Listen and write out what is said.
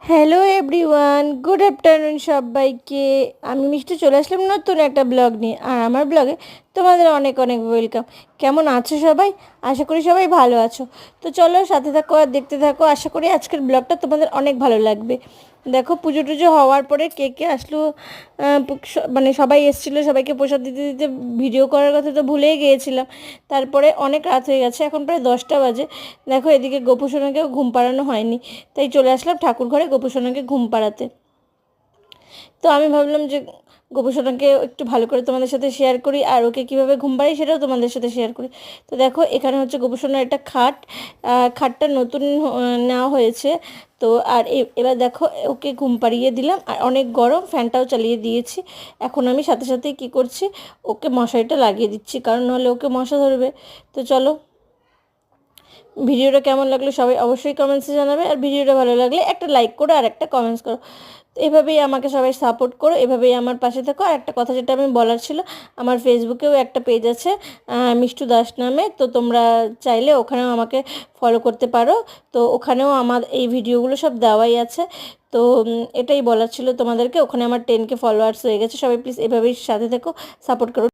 Hello everyone, good afternoon সবাইকে। আমি মিষ্টি চলে আসলাম নতুন একটা ব্লগ নিয়ে। আর আমার ব্লগে তোমাদের অনেক অনেক ওয়েলকাম। কেমন আছো সবাই? আশা করি সবাই ভালো আছো। তো চলো সাথে থাকো আর দেখতে থাকো। আশা করি আজকের ব্লগটা তোমাদের অনেক ভালো লাগবে। দেখো পুজো টুজো হওয়ার পরে কে কে আসলো, মানে সবাই এসেছিলো, সবাইকে প্রসাদ দিতে দিতে ভিডিও করার কথা তো ভুলেই গিয়েছিলাম। তারপরে অনেক রাত হয়ে গেছে, এখন প্রায় 10টা বাজে। দেখো এদিকে গোপুসোনাকেও ঘুম পাড়ানো হয়নি, তাই চলে আসলাম ঠাকুর ঘরে গোপুসোনাকে ঘুম পাড়াতে। তো আমি ভাবলাম যে গোপুসোনাকে একটু ভালো করে তোমাদের সাথে শেয়ার করি, আর ওকে কীভাবে ঘুম পাড়াই সেটাও তোমাদের সাথে শেয়ার করি। তো দেখো এখানে হচ্ছে গোপুসোনার একটা খাট, খাটটা নতুন নেওয়া হয়েছে। তো আর এবার দেখো ওকে ঘুম পাড়িয়ে দিলাম, আর অনেক গরম, ফ্যানটাও চালিয়ে দিয়েছি। এখন আমি সাথে সাথে কি করছি, ওকে মশারিটা লাগিয়ে দিচ্ছি, কারণ নাহলে ওকে মশা ধরবে। তো চলো, ভিডিওটা কেমন লাগলো সবাই অবশ্যই কমেন্টসে জানাবে, আর ভিডিওটা ভালো লাগলে একটা লাইক করো আর একটা কমেন্টস করো। তো এভাবেই আমাকে সবাই সাপোর্ট করো, এভাবেই আমার পাশে থাকো। আর একটা কথা যেটা আমি বলার ছিল, আমার ফেসবুকেও একটা পেজ আছে মিষ্টু দাস নামে, তো তোমরা চাইলে ওখানেও আমাকে ফলো করতে পারো। তো ওখানেও আমার এই ভিডিওগুলো সব দেওয়াই আছে। তো এটাই বলার ছিল তোমাদেরকে। ওখানে আমার 10K ফলোয়ার্স হয়ে গেছে। সবাই প্লিজ এভাবেই সাথে থেকো, সাপোর্ট করো।